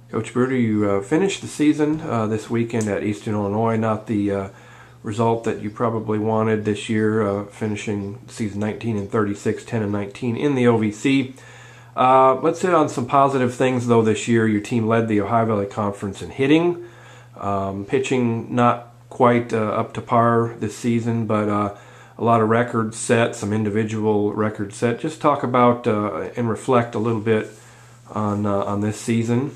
Coach Bruder, you finished the season this weekend at Eastern Illinois. Not the result that you probably wanted this year, finishing season 19-36, 10-19 in the OVC. Let's hit on some positive things, though, this year. Your team led the Ohio Valley Conference in hitting. Pitching not quite up to par this season, but a lot of records set, some individual records set. Just talk about and reflect a little bit on this season.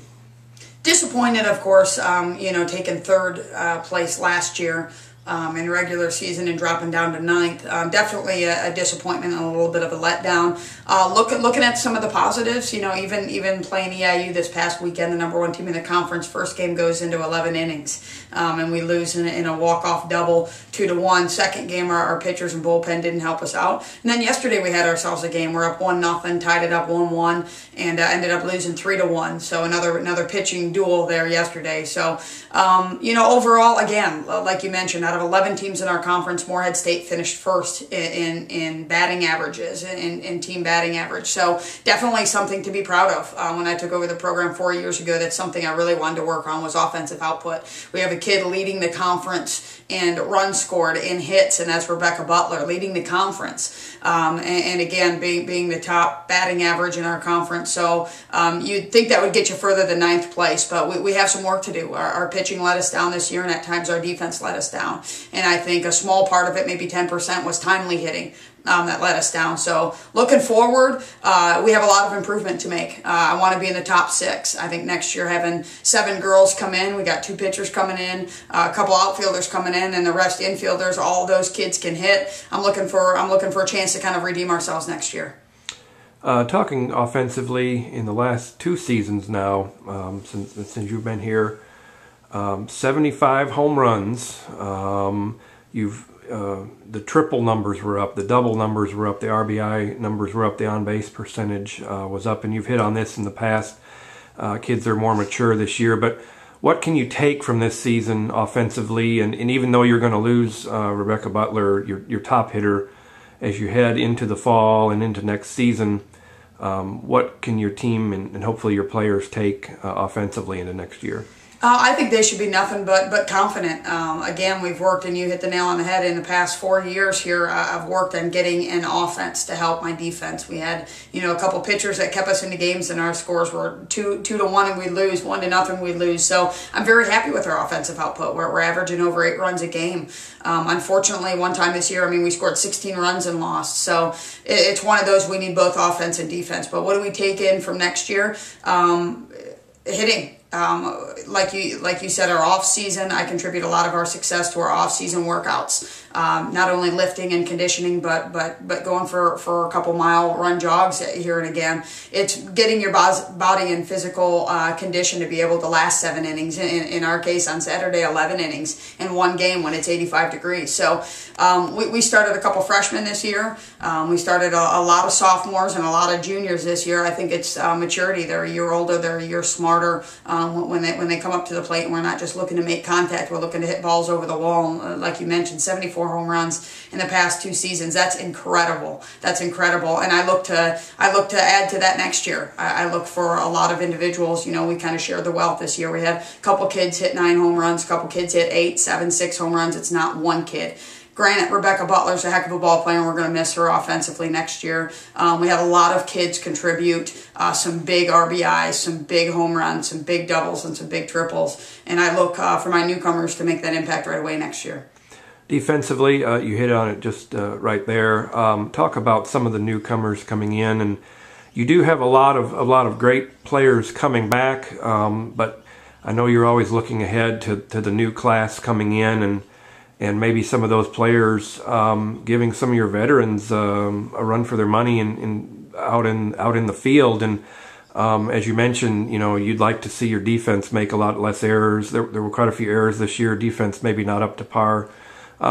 Disappointed, of course, taking third place last year in regular season and dropping down to ninth. Definitely a disappointment and a little bit of a letdown. Looking at some of the positives, even playing EIU this past weekend, the #1 team in the conference, first game goes into 11 innings, and we lose in a walk-off double 2-1. Second game, our pitchers and bullpen didn't help us out. And then yesterday we had ourselves a game. We're up 1-0, tied it up 1-1, and ended up losing 3-1. So another pitching duel there yesterday. So, overall, again, like you mentioned, out of 11 teams in our conference, Morehead State finished first in batting averages, in team batting average. So definitely something to be proud of. When I took over the program 4 years ago, that's something I really wanted to work on, was offensive output. We have a kid leading the conference and runs scored in hits, and that's Rebecca Butler, leading the conference. And again, being the top batting average in our conference. So you'd think that would get you further than ninth place, but we have some work to do. Our pitching let us down this year, and at times our defense let us down. And I think a small part of it, maybe 10%, was timely hitting. That let us down. So looking forward, we have a lot of improvement to make. I want to be in the top 6. I think next year having 7 girls come in, we got 2 pitchers coming in, a couple outfielders coming in, and the rest infielders. All those kids can hit. I'm looking for a chance to kind of redeem ourselves next year. Talking offensively, in the last 2 seasons now, since you've been here, 75 home runs. The triple numbers were up, the double numbers were up, the RBI numbers were up, the on-base percentage was up, and you've hit on this in the past. Kids are more mature this year, but what can you take from this season offensively? And even though you're going to lose Rebecca Butler, your top hitter, as you head into the fall and into next season, what can your team and hopefully your players take offensively into next year? I think they should be nothing but confident. Again, we've worked, and you hit the nail on the head, in the past 4 years here, I've worked on getting an offense to help my defense. We had, a couple pitchers that kept us into games, and our scores were 2-1 and we'd lose, 1-0 we'd lose. So I'm very happy with our offensive output. We're averaging over 8 runs a game. Unfortunately, one time this year, we scored 16 runs and lost. So it's one of those, we need both offense and defense. But what do we take in from next year? Hitting. Like you said, our off season, I contribute a lot of our success to our off season workouts. Not only lifting and conditioning, but going for a couple mile run jogs here and again. It's getting your body in physical condition to be able to last 7 innings. In our case, on Saturday, 11 innings in one game when it's 85 degrees. So we started a couple freshmen this year. We started a lot of sophomores and a lot of juniors this year. I think it's maturity. They're a year older. They're a year smarter. When they come up to the plate, and we're not just looking to make contact, we're looking to hit balls over the wall. Like you mentioned, 74 home runs in the past 2 seasons. That's incredible. That's incredible. And I look to add to that next year. I look for a lot of individuals. We kind of shared the wealth this year. We had a couple kids hit 9 home runs, a couple kids hit 8, 7, 6 home runs. It's not one kid. Granted, Rebecca Butler's a heck of a ball player, and we're going to miss her offensively next year. We had a lot of kids contribute, some big RBIs, some big home runs, some big doubles, and some big triples. And I look for my newcomers to make that impact right away next year. Defensively, you hit on it just right there. Talk about some of the newcomers coming in, and you do have a lot of great players coming back. But I know you're always looking ahead to the new class coming in, and maybe some of those players giving some of your veterans a run for their money out in the field. And as you mentioned, you'd like to see your defense make a lot less errors. There were quite a few errors this year. Defense maybe not up to par.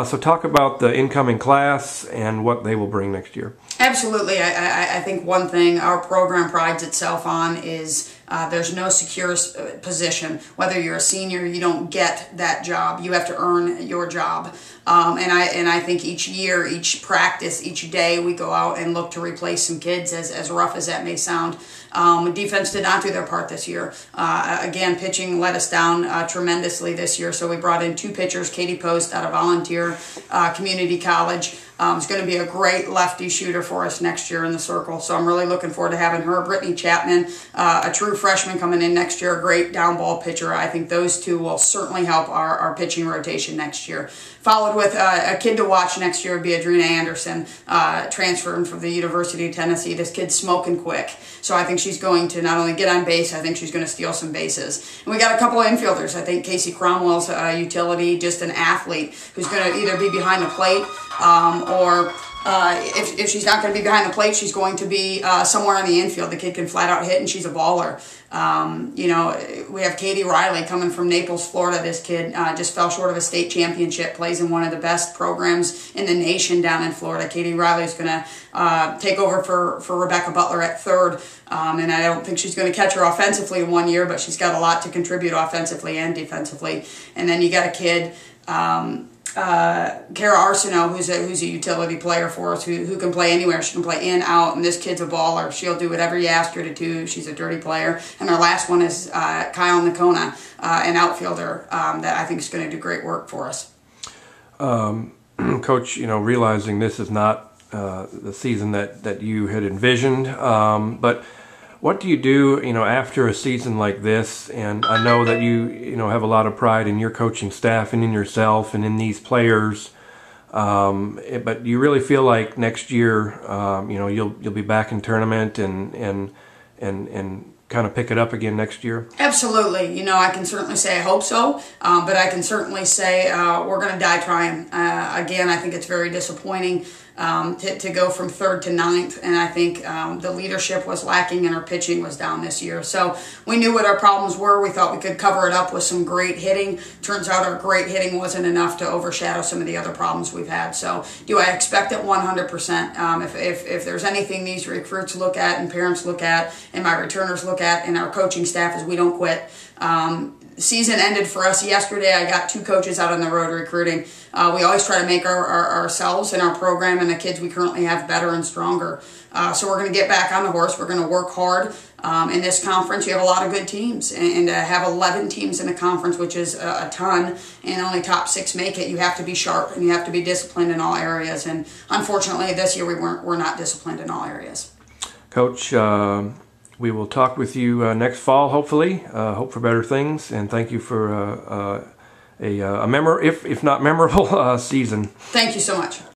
So talk about the incoming class and what they will bring next year. Absolutely. I think one thing our program prides itself on is There's no secure position. Whether you're a senior, you don't get that job. You have to earn your job. And I think each year, each practice, each day, we go out and look to replace some kids, as rough as that may sound. Defense did not do their part this year. Again, pitching let us down tremendously this year, so we brought in 2 pitchers, Katie Post out of Volunteer Community College. It's going to be a great lefty shooter for us next year in the circle, so I'm really looking forward to having her. Brittany Chapman, a true freshman coming in next year, a great down ball pitcher. I think those 2 will certainly help our pitching rotation next year. Followed with a kid to watch next year would be Adrena Anderson, transferring from the University of Tennessee. This kid's smoking quick, so I think she's going to not only get on base, I think she's going to steal some bases. And we got a couple of infielders. I think Casey Cromwell's a utility, just an athlete who's going to either be behind the plate or if she's not going to be behind the plate, she's going to be somewhere on the infield. The kid can flat out hit, and she's a baller. You know, we have Katie Riley coming from Naples, Florida. This kid just fell short of a state championship, plays in one of the best programs in the nation down in Florida. Katie Riley is going to take over for Rebecca Butler at third. And I don't think she's going to catch her offensively in 1 year, but she's got a lot to contribute offensively and defensively. And then you got a kid, Kara Arsenault, who's a utility player for us, who can play anywhere. She can play in, out, and this kid's a baller. She'll do whatever you ask her to do. She's a dirty player. And our last one is Kyle Nakona, an outfielder that I think is going to do great work for us. Coach, you know, realizing this is not the season that you had envisioned, but what do you do, you know, after a season like this? And I know that you know, have a lot of pride in your coaching staff and in yourself and in these players. But do you really feel like next year, you know, you'll be back in tournament and kind of pick it up again next year? Absolutely. You know, I can certainly say I hope so, but I can certainly say we're going to die trying. Again, I think it's very disappointing to go from 3rd to 9th, and I think the leadership was lacking and our pitching was down this year. So we knew what our problems were. We thought we could cover it up with some great hitting. Turns out our great hitting wasn't enough to overshadow some of the other problems we've had. So do I expect it 100%? If there's anything these recruits look at and parents look at and my returners look at and our coaching staff is we don't quit. Season ended for us yesterday. I got 2 coaches out on the road recruiting. We always try to make ourselves and our program and the kids we currently have better and stronger. So we're going to get back on the horse. We're going to work hard. In this conference, you have a lot of good teams. And to have 11 teams in a conference, which is a ton, and only top 6 make it, you have to be sharp and you have to be disciplined in all areas. And unfortunately, this year we're not disciplined in all areas. Coach, we will talk with you next fall, hopefully. Hope for better things, and thank you for if not memorable season. Thank you so much.